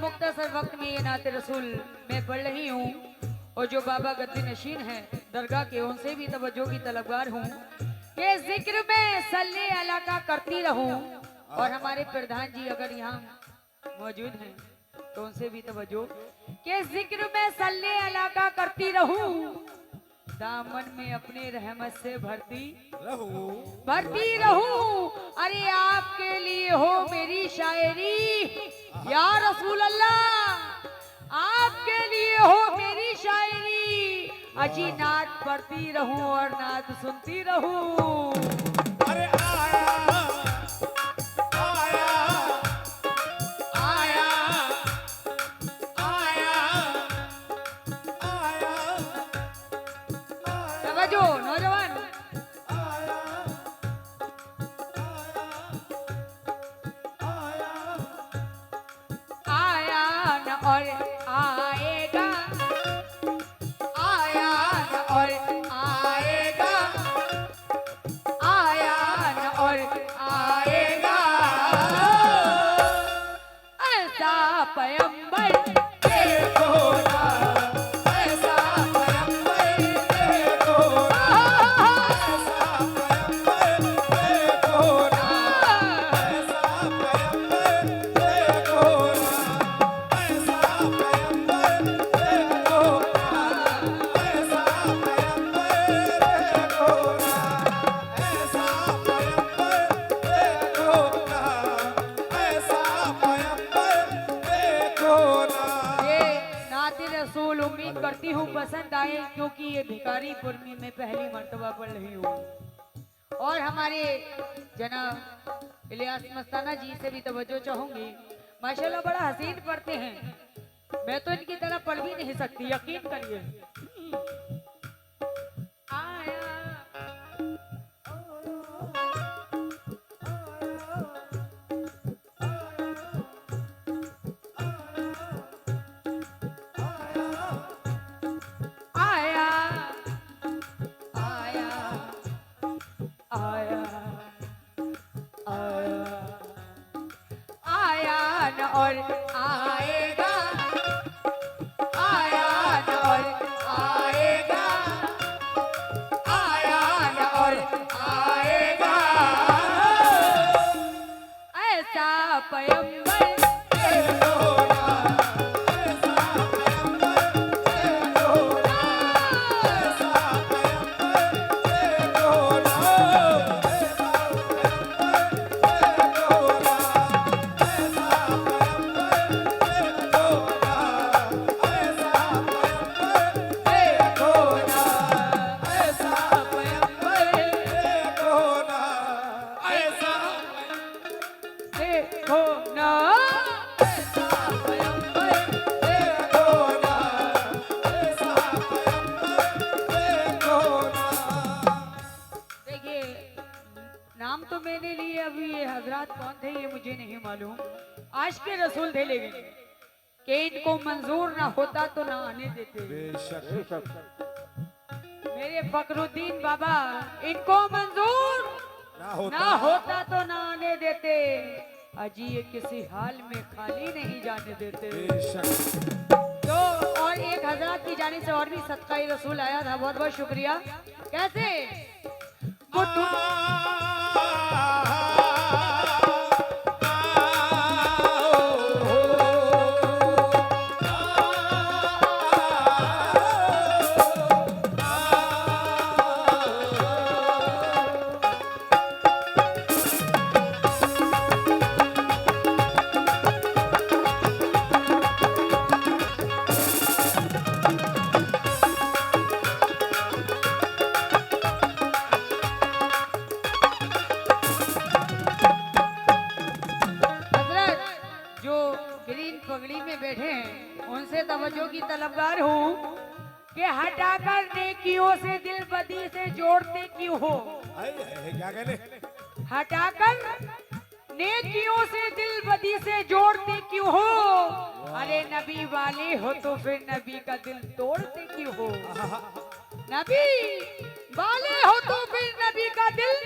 मुख्तसर वक्त में ये नाते रसूल मैं पढ़ रही हूँ और जो बाबा गद्दी नशीन है दरगाह के उनसे भी तवज्जो की तलबगार हूँ कि जिक्र में सल्ले अला का करती रहूँ। और हमारे प्रधान जी अगर यहाँ मौजूद हैं तो उनसे भी तवज्जो कि जिक्र में सल्ले अला का करती रहूँ, दामन में अपने रहमत से भरती रहूं। अरे आपके लिए हो मेरी शायरी या रसूल अल्लाह, आपके लिए हो मेरी शायरी, अजी नात पढ़ती रहूं और नात सुनती रहूं। अरे आया आया आया आया आया समझो नौजवान, आया न और आएगा, आया न और आएगा, आया न और आएगा, ऐसा पैगंबर देखो ना, ऐसा पैगंबर देखो ना, ऐसा पैगंबर देखो ना, ऐसा पैगंबर देखो ना, ऐसा पैगंबर देखो ना, ऐसा पैगंबर देखो ना, ऐसा पैगंबर देखो ना, ऐसा पैगंबर देखो ना। ये नाते रसूल उम्मीद करती हूँ पसंद आए, क्योंकि ये भिखारीपुर में मैं पहली मर्तबा पढ़ रही हूँ। और हमारे जनाब इलियास मस्ताना जी से भी तवज्जो चाहूंगी, माशाल्लाह बड़ा हसीन पढ़ते हैं, मैं तो इनकी तरह पढ़ भी नहीं सकती, यकीन करिए। आया आया आया आया आया आया न और आएगा, आया न और आएगा, आया न और आएगा, ऐसा पैगंबर देखो ना, ऐसा पैगंबर देखो ना, ऐसा पैगंबर देखो ना, ऐसा नाम तो मैंने लिए, अभी ये हजरात कौन थे ये मुझे नहीं मालूम, आज के रसूल थे, लेकिन कि इनको मंजूर ना होता तो ना आने देते। मेरे फखरुद्दीन बाबा, इनको मंजूर ना होता तो ना आने देते, अजी ये किसी हाल में खाली नहीं जाने देते। तो और एक हजरत की जाने से और भी सदका रसूल आया था, बहुत बहुत शुक्रिया। कैसे वो पगड़ी में बैठे हैं उनसे तवज्जो की तलबगार हूँ कि हटाकर नेकियों से दिल बदी से जोड़ते क्यों हो, क्या कहने? हटाकर नेकियों से दिल बदी से जोड़ते क्यों हो, अरे नबी वाले हो तो फिर नबी का दिल तोड़ते क्यों हो, नबी वाले हो तो फिर नबी का दिल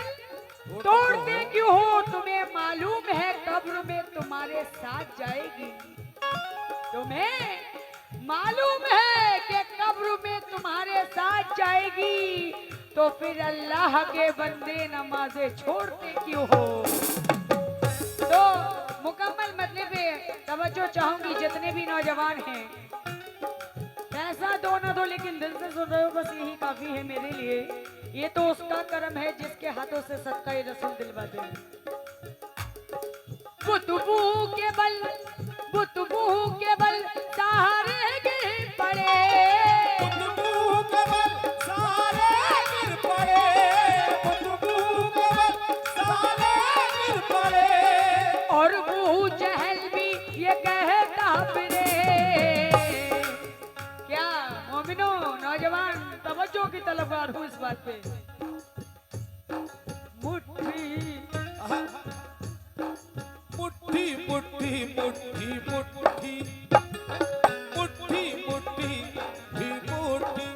तोड़ते क्यों हो, तुम्हें मालूम है कब्र में तुम्हारे साथ जाएगी, तुम्हें मालूम है कि कब्र में तुम्हारे साथ जाएगी, तो फिर अल्लाह के बंदे नमाजें छोड़ते क्यों हो? तो मुकम्मल मतलब पे तवज्जो चाहूंगी, जितने भी नौजवान हैं, पैसा दो ना दो लेकिन दिल से सुन रहे हो, बस यही काफी है मेरे लिए। ये तो उसका करम है जिसके हाथों से सदका रसूल दिलवा दे। बुतबू के बल सहारे गिर पड़े, बुतबू के बल सारे गिर पड़े, बुतबू के बल सारे गिर पड़े। और वो जहल भी ये कहता फिरे। क्या मोमिनो नौजवान तवज्जो की तलबगार हूँ इस बात पे। मुट्ठी मुट्ठी मुट्ठी मुट्ठी मुट्ठी मुट्ठी मुट्ठी मुट्ठी।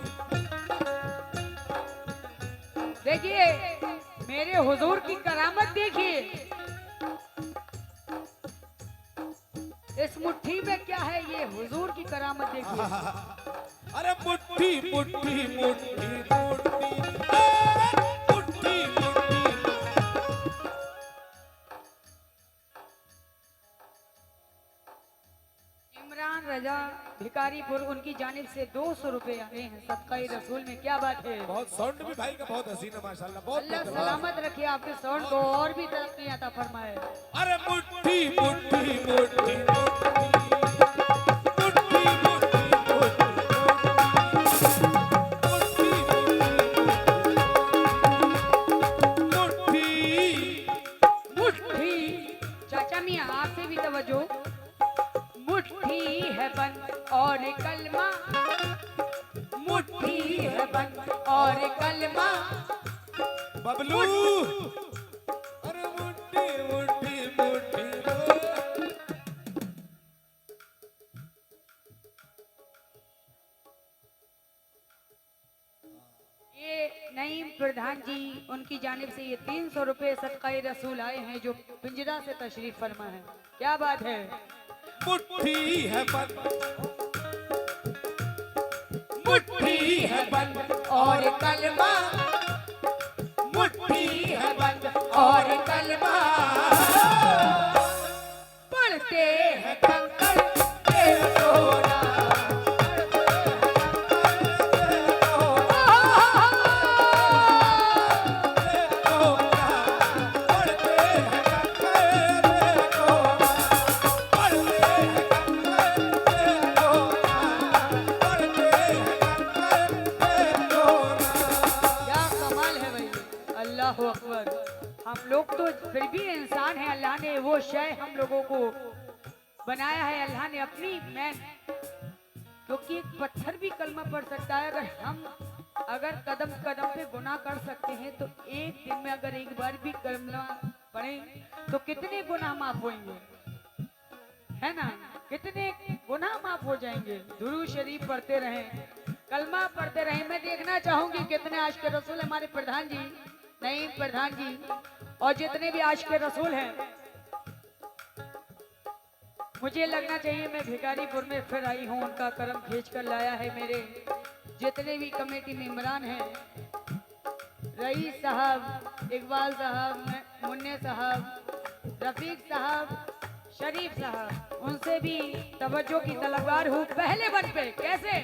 देखिए मेरे हुजूर की करामत देखिए, इस मुट्ठी में क्या है, ये हुजूर की करामत देखिए। अरे मुट्ठी मुट्ठी मुट्ठी मुट्ठी मुट्ठी मुट्ठी। इमरान रजा भिकारीपुर, उनकी जानिब से 200 रुपए आए हैं सदकाए रसूल में। क्या बात है, बहुत साउंड भी भाई का बहुत हसीन है माशाल्लाह, बहुत अल्लाह लाजवाब। सलामत रखे आपके साउंड को और भी तरक्की अता फरमाए। अरे मुट्ठी मुट्ठी मुट्ठी मुट्ठी मुट्ठी मुट्ठी मुट्ठी चाचा मियाँ आपसे भी तवज्जो। मुट्ठी है बंद और कलमा, मुट्ठी है बंद और कलमा। बबलू। अरे मुट्ठी मुट्ठी मुट्ठी ये नईम प्रधान जी, उनकी जानिब से ये 300 रुपए सदकाए रसूल आए हैं जो पिंजरा से तशरीफ फरमा है। क्या बात है, मुट्ठी है बंद, मुट्ठी है बंद और कलमा, मुट्ठी है बंद और कलमा। पढ़ते हैं कंकड़ के सोना, क्या कमाल है भाई, अल्लाह अकबर। हम लोग तो फिर भी इंसान है, अल्लाह ने वो शय हम लोगों को बनाया है, अल्लाह ने अपनी मैन, क्योंकि एक पत्थर भी कलमा पढ़ सकता है। अगर कदम कदम पे गुनाह कर सकते हैं, तो एक दिन में अगर एक बार भी कलमा पढ़ें तो कितने गुनाह माफ होंगे, है ना? कितने गुनाह माफ हो जाएंगे। दुरूद शरीफ पढ़ते रहें, कलमा पढ़ते रहें। मैं देखना चाहूंगी कितने आशिक रसूल हमारे प्रधान जी, नईम प्रधान जी, और जितने भी आशिक रसूल हैं। मुझे लगना चाहिए मैं भिखारीपुर में फिर आई हूँ, उनका करम खींच कर लाया है। मेरे जितने भी कमेटी मेंबरान हैं, रईस साहब, इकबाल साहब, मुन्ने साहब, रफीक साहब, शरीफ साहब, उनसे भी तवज्जो की तलबगार हूँ। पहले बन पे कैसे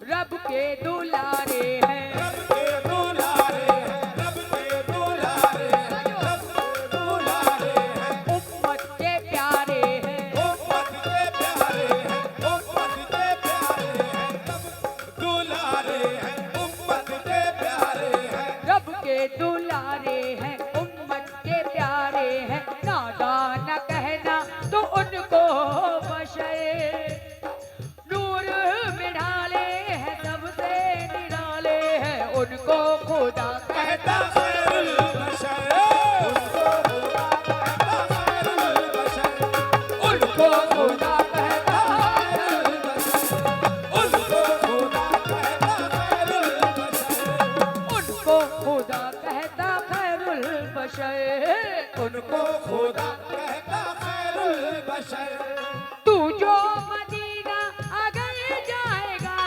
रब के दुलारे हैं, रब के दुलारे हैं, रब के दुलारे हैं, रब के दुलारे हैं, उम्मत के प्यारे हैं, उम्मत के प्यारे हैं, उम्मत के प्यारे हैं, रब दुलारे हैं, उम्मत के प्यारे हैं। रब के दुलारे हैं, उम्मत के प्यारे हैं। नादान न कहना तो उनको बशर, नूर में ढाले हैं, सबसे निराले हैं। जो मदीना अगर जाएगा,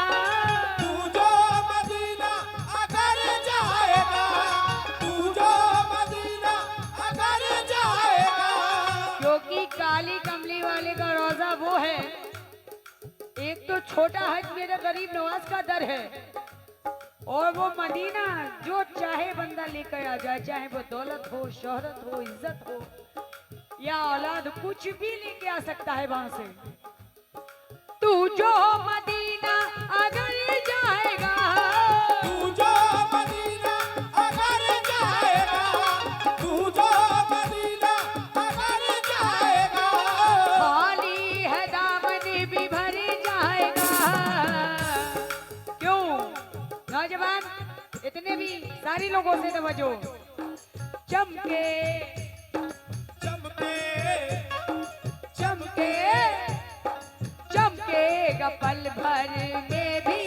तू जो मदीना अगर जाएगा, तू जो मदीना अगर जाएगा, क्योंकि काली कमली वाले का रोजा वो है। एक तो छोटा हज मेरे गरीब नवाज का दर है, और वो मदीना जो चाहे बंदा लेकर आ जाए, चाहे वो दौलत हो, शोहरत हो, इज्जत हो या औलाद, कुछ भी लेके आ सकता है वहां से। तू जो मदीना अगर जाएगा, तू जो मदीना अगर जाएगा, तू जो मदीना अगर जाएगा, खाली है दामन भी भर जाएगा। क्यों नौजवान, इतने भी सारी लोगों से तवज्जो। चमके चमके चमके चमकेगा पल भर में भी,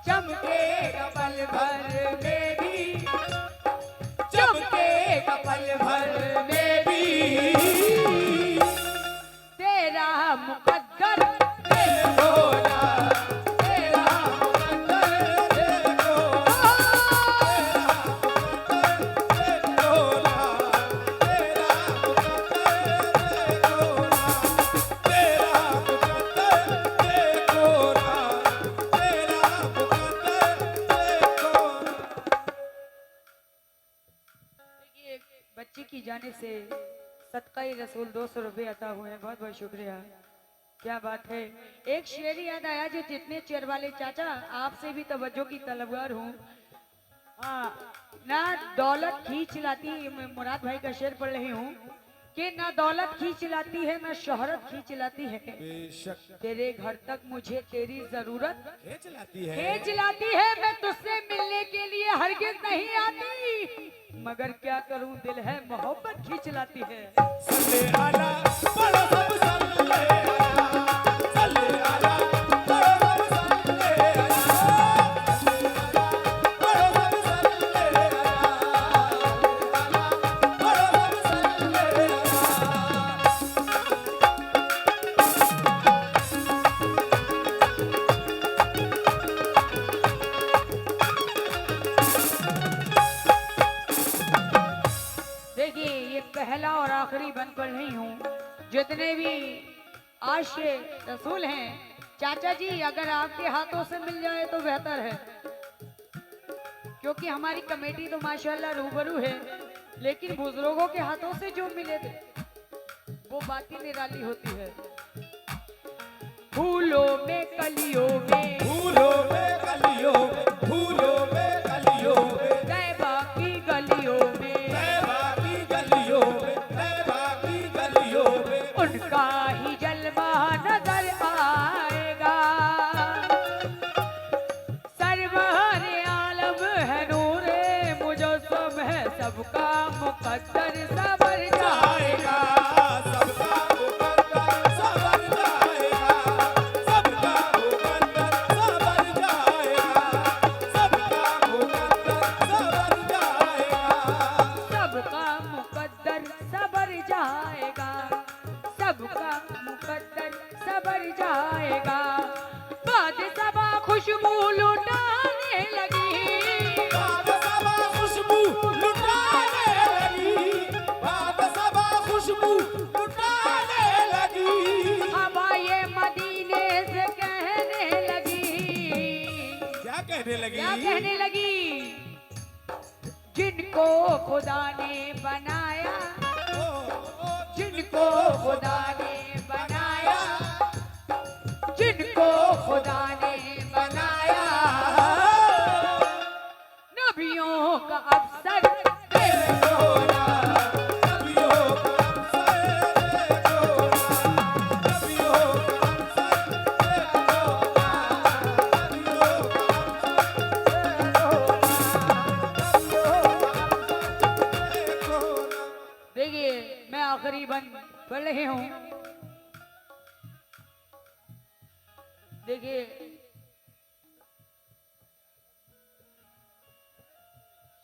चमकेगा पल भर में भी, चमकेगा पल भर में भी। तेरा मुकद्दर देखो ना, तेरा मुकद्दर देखो, देखो ना, तेरा मुकद्दर देखो ना, तेरा मुकद्दर देखो ना, तेरा मुकद्दर देखो ना। देखिए, बच्चे की जाने से सदका रसूल 200 रुपये अता हुए हैं, बहुत बहुत शुक्रिया। क्या बात है। एक शेर याद आया, जो जितने चेयर वाले चाचा, आपसे भी तवज्जो की तलबगार हूँ। हाँ, ना दौलत खींच लाती, मैं मुराद भाई का शेर पढ़ रही हूँ कि ना दौलत खींच लाती है, ना शोहरत खींच लाती है, बेशक तेरे घर तक मुझे तेरी जरूरत खींच लाती है, खींच लाती है। मैं तुझसे मिलने के लिए हरगिज नहीं आती, मगर क्या करूं, दिल है मोहब्बत खींच लाती है। सल्ले आला पढ़ो सब सल्ले आला, सल्ले आला पढ़ो सब सल्ले आला, पढ़ो सब सल्ले आला, पढ़ो सब सल्ले आला। देखिए, ये पहला और आखिरी बंद पढ़ रही हूँ। जितने भी आशे रसूल हैं, चाचा जी अगर आपके हाथों से मिल जाए तो बेहतर है, क्योंकि हमारी कमेटी तो माशाल्लाह रूबरू है, लेकिन बुजुर्गों के हाथों से जो मिले थे वो बात ही निराली होती है। फूलों में कलियों में, फूलों में कलियों में, फूलों में कलियों में, तैबा की गलियों में, तैबा की गलियों में, तैबा की गलियों में, उनका ही जलवा नजर आएगा। सरवर आलम है, नूरे मुजस्सम है, सबका मुकद्दर सबर जाएगा। सबका मुकद्दर सबर जाएगा, सबका मुकद्दर सबर जाएगा, सबका मुकद्दर सबर जाएगा, सबका मुकद्दर सबर जाएगा, सबका मुकद्दर सबर जाएगा। बाद सबा खुशबू लुटाने लगी, बाग सबा खुशबू लुटाने लगी, बाग सबा खुशबू लुटाने लगी। हवा ये मदीने से कहने लगी, क्या कहने लगी? क्या कहने लगी? जिनको खुदा ने बनाया, जिनको खुदा ने बनाया, जिनको खुदा ने बनाया, नबियों का अवसर देखो ना, नबियों का अवसर देखो ना, नबियों का अवसर देखो ना, नबियों का देखिए, मैं आखिरी बंद पढ़ रही हूँ। देखिए,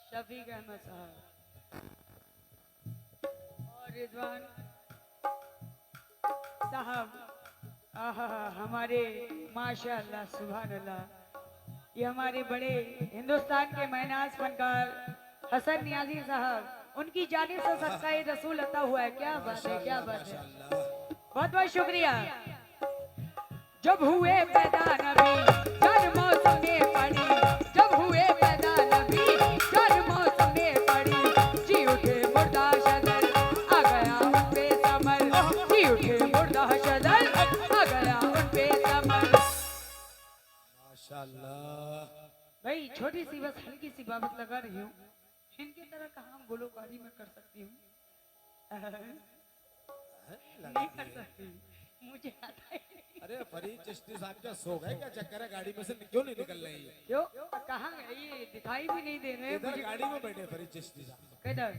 शफीक अहमद साहब और रिजवान साहब, आहा, हमारे माशाअल्लाह सुभान अल्लाह, ये हमारे बड़े हिंदुस्तान के महनाज फनकार हसन नियाजी साहब, उनकी जानिब से सदका रसूल अता हुआ है। क्या बात है, क्या बात है, बहुत बहुत शुक्रिया। जब हुए पैदा नबी जब मौसम में पड़ी, जब हुए पैदा नबी जब मौसम में पड़ी, जी उठे मुर्दा शदर आ गया उन पे समर, जी उठे मुर्दा शदर आ गया उन पे समर। माशाल्लाह। भाई छोटी सी बस हल्की सी बाबत लगा रही हूँ, इनकी तरह कहाँ गुलकारी में कर सकती हूँ, नहीं कर सकती, मुझे आता है। अरे फरीद चिश्ती साहब क्या सो गए, क्या चक्कर है, गाड़ी में से क्यों नहीं निकल रही है? क्यों, कहाँ गए, ये दिखाई भी नहीं दे रहे इधर मुझे। गाड़ी में बैठे फरीद चिश्ती साहब। किधर?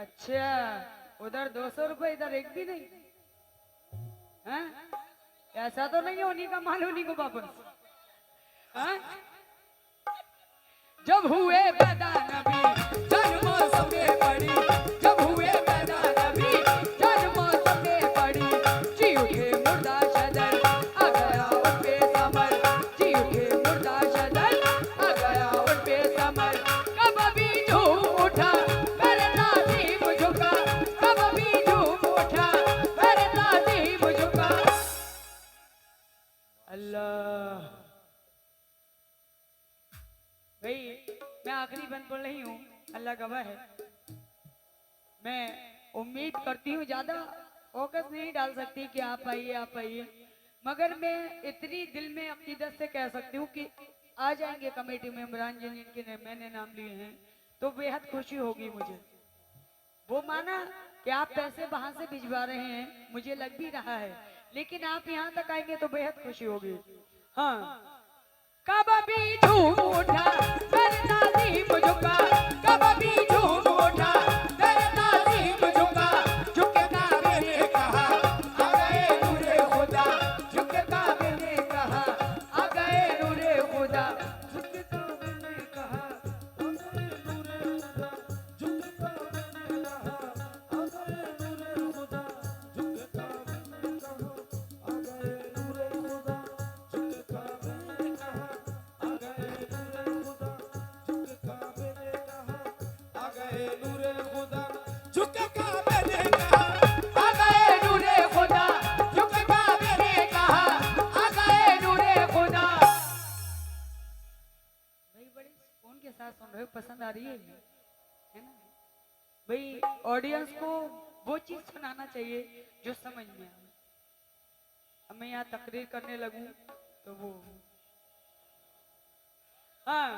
अच्छा, उधर 200 रुपए, इधर एक भी नहीं। हाँ? ऐसा तो नहीं है उन्हीं का माल उन्हीं को वापस। हाँ? जब हुए पैदा नबी जब मौसम में पड़ी, जब हुए पैदा नबी जब मौसम में पड़ी, जी उठे मुर्दा शदर आ गया उन पे समर, जी उठे मुर्दा शदर आ गया उन पे समर। कब भी झूम उठा मेरे ताज़ीम झुका, कब भी झूम उठा मेरे ताज़ीम झुका। अल्लाह भाई, मैं आखिरी बंद पढ़ रही हूँ, अल्लाह गवाह है। मैं उम्मीद करती हूँ ज्यादा फोकस नहीं डाल सकती कि आप आइए आप आइए, मगर मैं इतनी दिल में अकीदत से कह सकती हूँ कि आ जाएंगे कमेटी मेंबरान जिनके मैंने नाम लिए हैं, तो बेहद खुशी होगी मुझे। वो माना कि आप पैसे वहां से भिजवा रहे हैं, मुझे लग भी रहा है, लेकिन आप यहाँ तक आएंगे तो बेहद खुशी होगी। हाँ, कब भी झूम उठा मेरे ताज़ीम झुका, कब भी झूम उठा मेरे ताज़ीम झुका, झुके काबे ने कहा आ गए नूरे खुदा, झुके काबे ने कहा आ गए नूरे खुदा, झुके काबे ने कहा आ गए नूरे खुदा, झुके काबे ने कहा आ गए नूरे खुदा, झुके काबे ने कहा आ गए नूरे खुदा, झुके काबे ने कहा आ गए नूरे खुदा, झुके काबे ने कहा आ गए नूरे खुदा, झुके काबे ने कहा आ गए नूरे खुदा। भाई बड़े सुकून के साथ सुन रहे हो, पसंद आ रही है ना भाई? ऑडियंस को वो चीज सुनाना चाहिए जो समझ में आए। अब मैं यहाँ तकरीर करने लगूं तो वो, हाँ,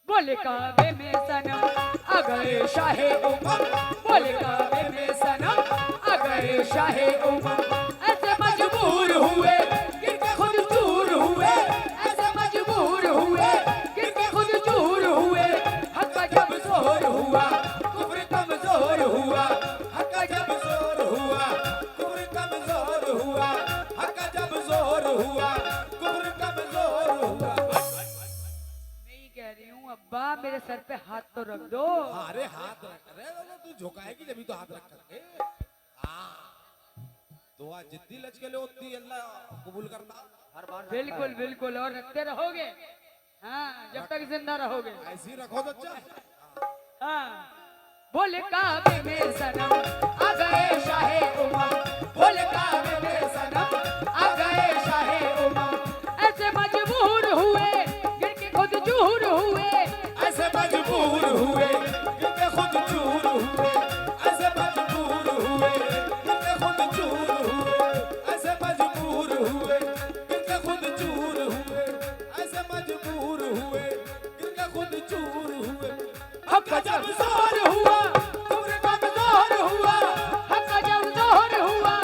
बोले काबे में सनम आ गए शाहे उमम, बोले काबे में सनम आ गए शाहे उमम, ऐसे मजबूर हुए गिरके खुद चूर हुए, ऐसे मजबूर हुए गिरके खुद चूर हुए, हक का जब जोर हुआ कुफ्र कमजोर हुआ, हक का जब जोर हुआ कुफ्र कमजोर हुआ, हक का जब जोर हुआ कुफ्र कमजोर हुआ। नहीं कह रही हूँ अब्बा, मेरे सर पे हाथ तो रख दो। अरे हाथ रख रहे हो, तू झुकाएगी जब तो हाथ रख करके। दुआ जितनी लचके ले उतनी अल्लाह कबूल करता हर बार। बिल्कुल बिल्कुल, और रखते रहोगे, हाँ, जब तक जिंदा रहोगे। ऐसे ही रखो तो अच्छा। हाँ, बोले काबे में सनम आ गए शाहे उमम, बोले काबे में सनम आ गए शाहे उमम, ऐसे मजबूर हुए गिरके खुद चूर हुए, ऐसे मजबूर हुए गिरके खुद चूर हुए, ऐसे मजबूर हुए गिरके खुद चूर हुए, ऐसे मजबूर हुए गिरके खुद चूर हुए, ऐसे मजबूर हुए गिरके खुद चूर हुए। हक का जब जोर हुआ कुफ्र कमजोर हुआ, हक का जब जोर हुआ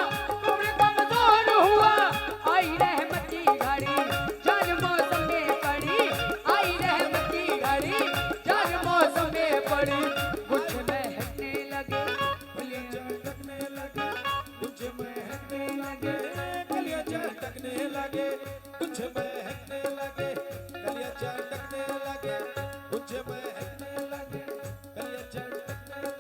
कुफ्र कमजोर हुआ, आई रहमत की घड़ी जब मौसम में पड़ी, आई रहमत की घड़ी जब मौसम में पड़ी, कुछ महकने लगे कलियां चटकने लगे, कुछ महकने लगे, कलियां चटकने लगे, कुछ महकने लगे, कलियां चटकने लगे, कुछ महकने लगे, कलियां चटकने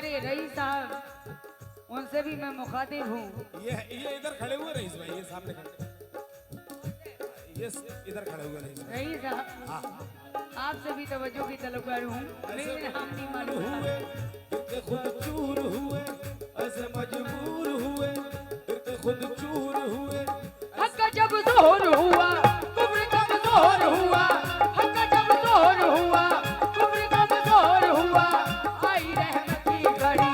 हमारे रईस साहब उनसे भी मैं मुखातिब हूँ। ये इधर खड़े हुए रईस भाई, ये सामने खड़े, ये इधर खड़े हुए रईस भाई। रईस साहब हाँ आपसे भी तवज्जो की तलबगार हूँ, लेकिन हम नहीं मालूम था। हुए फिर के खुद चूर हुए, ऐसे मजबूर हुए, फिर के खुद चूर हुए। हक का जब जोर हुआ कुब्र कमजोर हुआ, हक का जब जोर हुआ कुब्र कमजोर हुआ। आई रहमत की घड़ी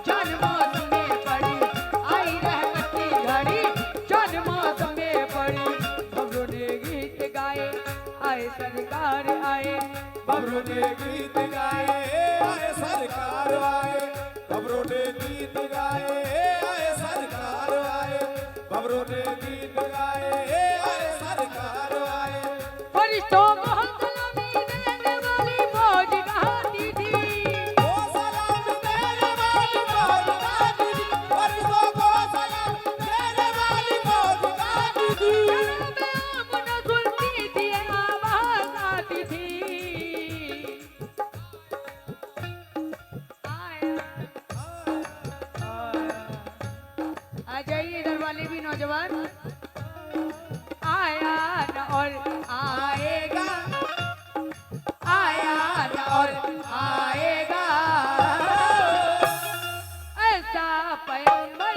जान मौत में पड़ी, आई रहमत की घड़ी जान मौत में पड़ी। बबरू ने गीत गाए आए सरकार आए, बबरू ने गीत गाए आए सरकार आए, बबरू ने गीत गाए आए सरकार आए, बबरू ने गीत गाए आए सरकार आए। फरिश्तों को सलामी देने वाली फौज गाती थी, ओ सलाम तेरे वाली मौज गाती थी, फरिश्तों को सलाम तेरे वाली मौज गाती थी। में आमना सुनती थी आवाज आती थी। आ जाइए इधर वाले भी नौजवान। आया न और आएगा, आया न और आएगा ऐसा पैगंबर। ऐसा